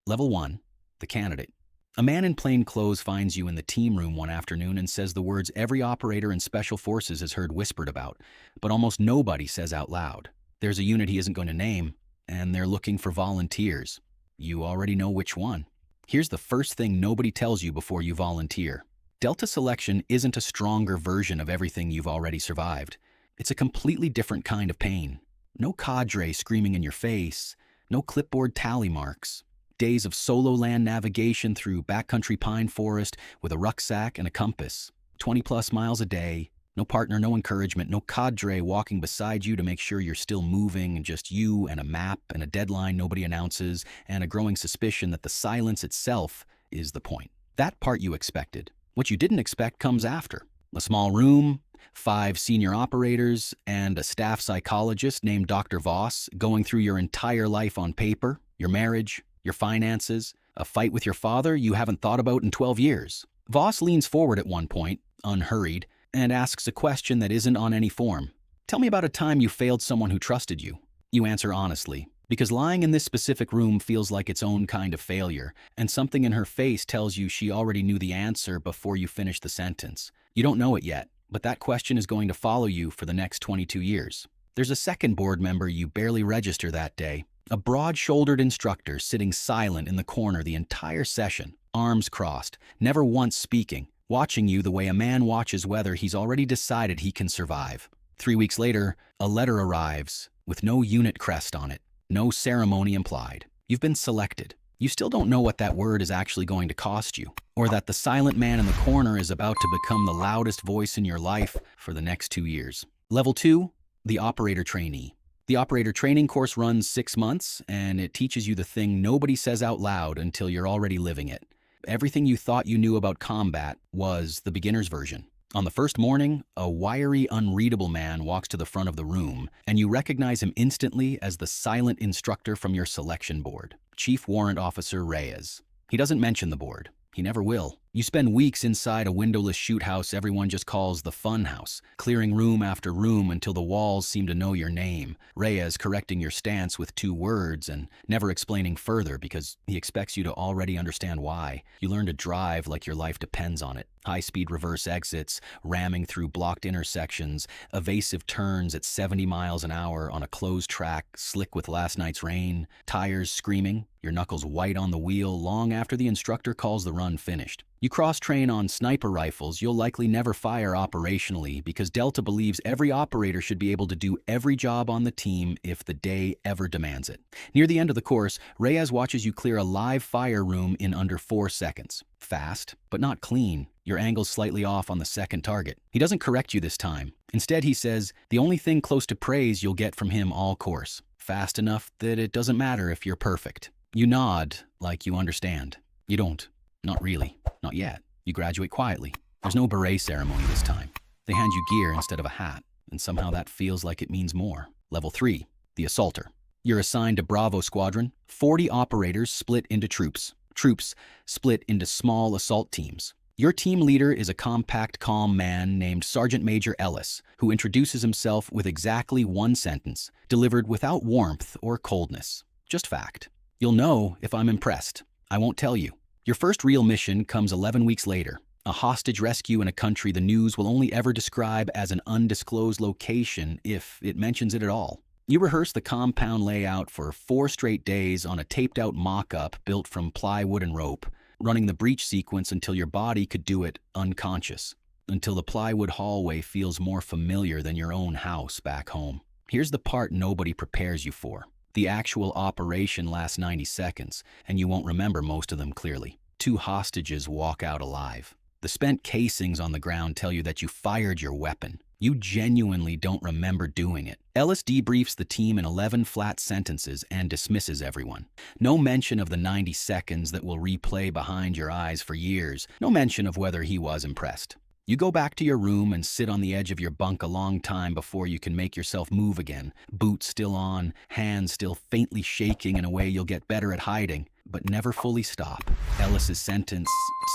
Level 1. The candidate. A man in plain clothes finds you in the team room one afternoon and says the words every operator in Special Forces has heard whispered about, but almost nobody says out loud. There's a unit he isn't going to name, and they're looking for volunteers. You already know which one. Here's the first thing nobody tells you before you volunteer. Delta selection isn't a stronger version of everything you've already survived. It's a completely different kind of pain. No cadre screaming in your face, no clipboard tally marks. Days of solo land navigation through backcountry pine forest with a rucksack and a compass. 20+ miles a day, no partner, no encouragement, no cadre walking beside you to make sure you're still moving, just you and a map and a deadline nobody announces, and a growing suspicion that the silence itself is the point. That part you expected. What you didn't expect comes after. A small room, 5 senior operators, and a staff psychologist named Dr. Voss going through your entire life on paper, your marriage, your finances, a fight with your father you haven't thought about in 12 years. Voss leans forward at one point, unhurried, and asks a question that isn't on any form. Tell me about a time you failed someone who trusted you. You answer honestly, because lying in this specific room feels like its own kind of failure, and something in her face tells you she already knew the answer before you finish the sentence. You don't know it yet, but that question is going to follow you for the next 22 years. There's a second board member you barely register that day. A broad-shouldered instructor sitting silent in the corner the entire session, arms crossed, never once speaking, watching you the way a man watches whether he's already decided he can survive. 3 weeks later, a letter arrives with no unit crest on it, no ceremony implied. You've been selected. You still don't know what that word is actually going to cost you, or that the silent man in the corner is about to become the loudest voice in your life for the next 2 years. Level 2, the operator trainee. The operator training course runs 6 months, and it teaches you the thing nobody says out loud until you're already living it. Everything you thought you knew about combat was the beginner's version. On the first morning, a wiry, unreadable man walks to the front of the room, and you recognize him instantly as the silent instructor from your selection board, Chief Warrant Officer Reyes. He doesn't mention the board. He never will. You spend weeks inside a windowless shoot house everyone just calls the fun house, clearing room after room until the walls seem to know your name, Reyes correcting your stance with 2 words and never explaining further because he expects you to already understand why. You learn to drive like your life depends on it. High-speed reverse exits, ramming through blocked intersections, evasive turns at 70 miles an hour on a closed track, slick with last night's rain, tires screaming, your knuckles white on the wheel long after the instructor calls the run finished. You cross-train on sniper rifles you'll likely never fire operationally because Delta believes every operator should be able to do every job on the team if the day ever demands it. Near the end of the course, Reyes watches you clear a live fire room in under 4 seconds. Fast, but not clean. Your angle's slightly off on the second target. He doesn't correct you this time. Instead, he says, the only thing close to praise you'll get from him all course. Fast enough that it doesn't matter if you're perfect. You nod like you understand. You don't. Not really. Not yet. You graduate quietly. There's no beret ceremony this time. They hand you gear instead of a hat, and somehow that feels like it means more. Level 3, the assaulter. You're assigned to Bravo Squadron. 40 operators split into troops. Troops split into small assault teams. Your team leader is a compact, calm man named Sergeant Major Ellis, who introduces himself with exactly 1 sentence, delivered without warmth or coldness. Just fact. You'll know if I'm impressed. I won't tell you. Your first real mission comes 11 weeks later, a hostage rescue in a country the news will only ever describe as an undisclosed location if it mentions it at all. You rehearse the compound layout for 4 straight days on a taped-out mock-up built from plywood and rope, running the breach sequence until your body could do it unconscious, until the plywood hallway feels more familiar than your own house back home. Here's the part nobody prepares you for. The actual operation lasts 90 seconds, and you won't remember most of them clearly. 2 hostages walk out alive. The spent casings on the ground tell you that you fired your weapon. You genuinely don't remember doing it. Ellis debriefs the team in 11 flat sentences and dismisses everyone. No mention of the 90 seconds that will replay behind your eyes for years. No mention of whether he was impressed. You go back to your room and sit on the edge of your bunk a long time before you can make yourself move again. Boots still on, hands still faintly shaking in a way you'll get better at hiding, but never fully stop. Ellis's sentence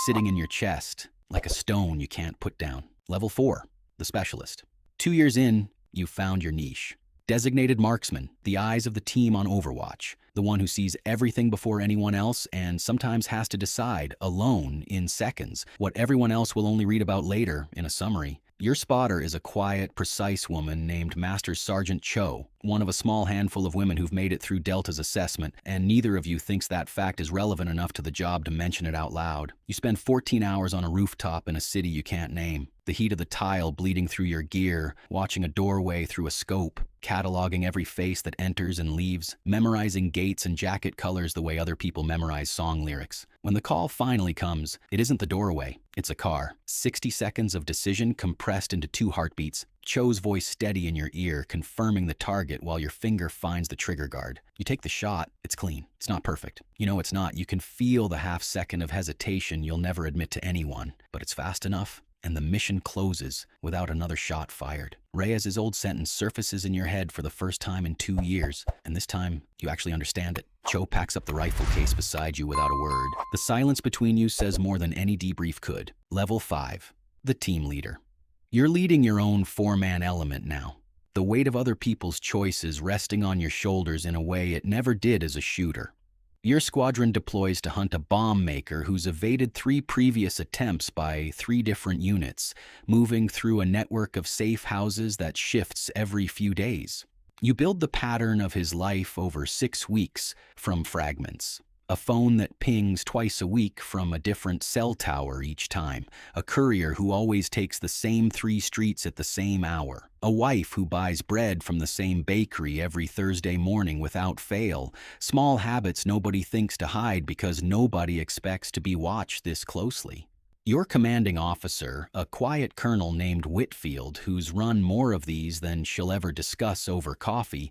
sitting in your chest, like a stone you can't put down. Level 4, the specialist. 2 years in, you've found your niche. Designated marksman, the eyes of the team on Overwatch, the one who sees everything before anyone else and sometimes has to decide, alone, in seconds, what everyone else will only read about later in a summary. Your spotter is a quiet, precise woman named Master Sergeant Cho, one of a small handful of women who've made it through Delta's assessment, and neither of you thinks that fact is relevant enough to the job to mention it out loud. You spend 14 hours on a rooftop in a city you can't name, the heat of the tile bleeding through your gear, watching a doorway through a scope, cataloging every face that enters and leaves, memorizing gates and jacket colors the way other people memorize song lyrics. When the call finally comes, it isn't the doorway, it's a car. 60 seconds of decision compressed into 2 heartbeats. Cho's voice steady in your ear, confirming the target while your finger finds the trigger guard. You take the shot, it's clean. It's not perfect. You know it's not. You can feel the half second of hesitation you'll never admit to anyone, but it's fast enough, and the mission closes without another shot fired. Reyes's old sentence surfaces in your head for the first time in 2 years, and this time you actually understand it. Cho packs up the rifle case beside you without a word. The silence between you says more than any debrief could. Level 5. The team leader. You're leading your own 4-man element now. The weight of other people's choices resting on your shoulders in a way it never did as a shooter. Your squadron deploys to hunt a bomb maker who's evaded 3 previous attempts by 3 different units, moving through a network of safe houses that shifts every few days. You build the pattern of his life over 6 weeks from fragments. A phone that pings twice a week from a different cell tower each time. A courier who always takes the same 3 streets at the same hour. A wife who buys bread from the same bakery every Thursday morning without fail. Small habits nobody thinks to hide because nobody expects to be watched this closely. Your commanding officer, a quiet colonel named Whitfield, who's run more of these than she'll ever discuss over coffee,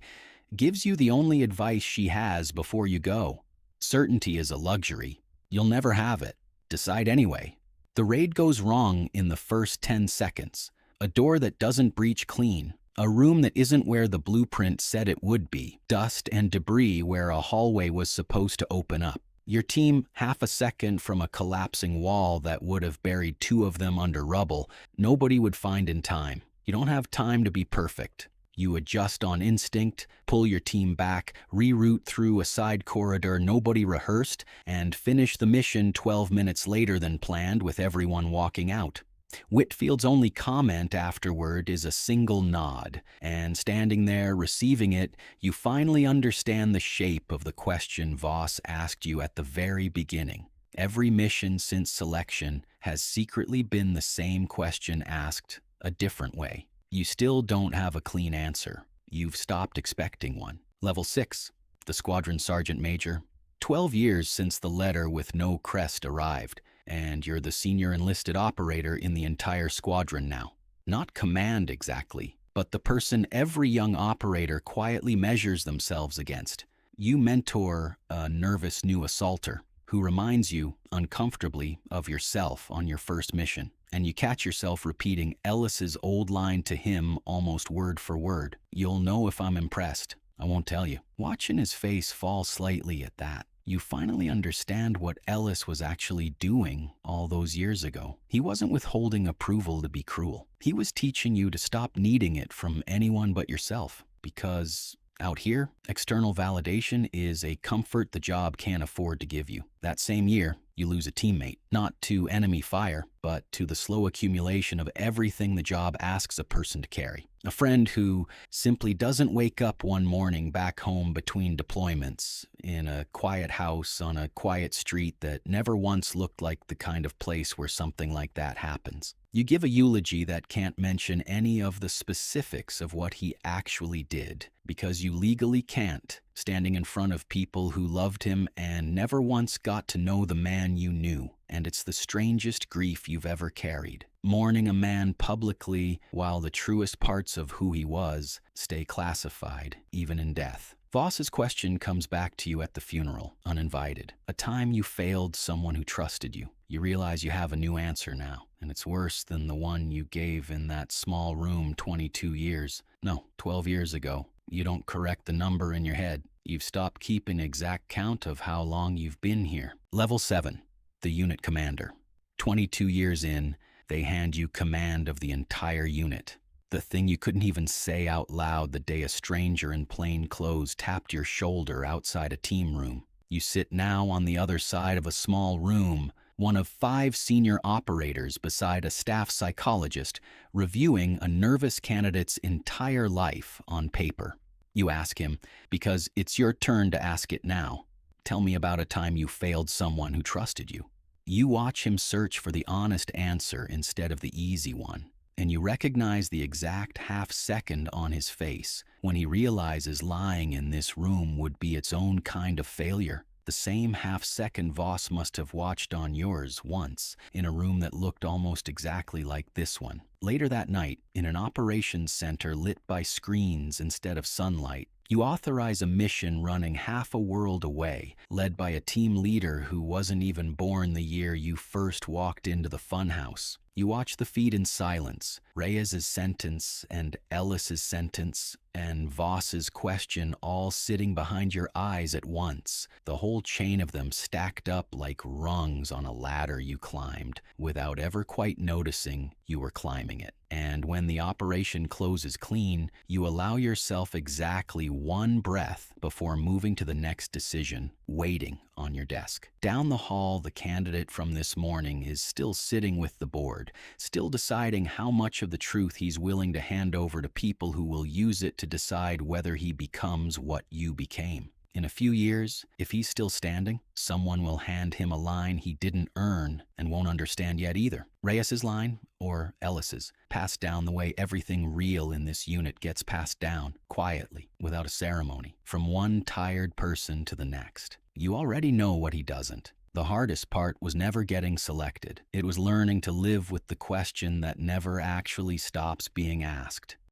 gives you the only advice she has before you go. Certainty is a luxury. You'll never have it. Decide anyway. The raid goes wrong in the first 10 seconds. A door that doesn't breach clean. A room that isn't where the blueprint said it would be. Dust and debris where a hallway was supposed to open up. Your team half a second from a collapsing wall that would have buried 2 of them under rubble. Nobody would find in time. You don't have time to be perfect. You adjust on instinct, pull your team back, reroute through a side corridor nobody rehearsed, and finish the mission 12 minutes later than planned with everyone walking out. Whitfield's only comment afterward is a single nod, and standing there receiving it, you finally understand the shape of the question Voss asked you at the very beginning. Every mission since selection has secretly been the same question asked a different way. You still don't have a clean answer. You've stopped expecting one. Level 6, the Squadron Sergeant Major. 12 years since the letter with no crest arrived, and you're the senior enlisted operator in the entire squadron now. Not command exactly, but the person every young operator quietly measures themselves against. You mentor a nervous new assaulter who reminds you, uncomfortably, of yourself on your first mission. And you catch yourself repeating Ellis's old line to him almost word for word. You'll know if I'm impressed. I won't tell you. Watching his face fall slightly at that, you finally understand what Ellis was actually doing all those years ago. He wasn't withholding approval to be cruel. He was teaching you to stop needing it from anyone but yourself. Because out here, external validation is a comfort the job can't afford to give you. That same year, you lose a teammate, not to enemy fire, but to the slow accumulation of everything the job asks a person to carry. A friend who simply doesn't wake up one morning back home between deployments, in a quiet house on a quiet street that never once looked like the kind of place where something like that happens. You give a eulogy that can't mention any of the specifics of what he actually did, because you legally can't, standing in front of people who loved him and never once got to know the man you knew. And it's the strangest grief you've ever carried. Mourning a man publicly while the truest parts of who he was stay classified, even in death. Voss's question comes back to you at the funeral, uninvited. A time you failed someone who trusted you. You realize you have a new answer now, and it's worse than the one you gave in that small room 22 years. No, 12 years ago. You don't correct the number in your head. You've stopped keeping exact count of how long you've been here. Level 7, the unit commander. 22 years in, they hand you command of the entire unit. The thing you couldn't even say out loud the day a stranger in plain clothes tapped your shoulder outside a team room. You sit now on the other side of a small room, one of 5 senior operators beside a staff psychologist, reviewing a nervous candidate's entire life on paper. You ask him, because it's your turn to ask it now. Tell me about a time you failed someone who trusted you. You watch him search for the honest answer instead of the easy one, and you recognize the exact half-second on his face when he realizes lying in this room would be its own kind of failure. The same half-second Voss must have watched on yours once, in a room that looked almost exactly like this one. Later that night, in an operations center lit by screens instead of sunlight, you authorize a mission running half a world away, led by a team leader who wasn't even born the year you first walked into the funhouse. You watch the feed in silence, Reyes's sentence and Ellis's sentence and Voss's question all sitting behind your eyes at once, the whole chain of them stacked up like rungs on a ladder you climbed, without ever quite noticing you were climbing it. And when the operation closes clean, you allow yourself exactly 1 breath before moving to the next decision, waiting on your desk. Down the hall, the candidate from this morning is still sitting with the board, still deciding how much of the truth he's willing to hand over to people who will use it to decide whether he becomes what you became. In a few years, if he's still standing, someone will hand him a line he didn't earn and won't understand yet either. Reyes's line, or Ellis's, passed down the way everything real in this unit gets passed down, quietly, without a ceremony, from one tired person to the next. You already know what he doesn't. The hardest part was never getting selected. It was learning to live with the question that never actually stops being asked.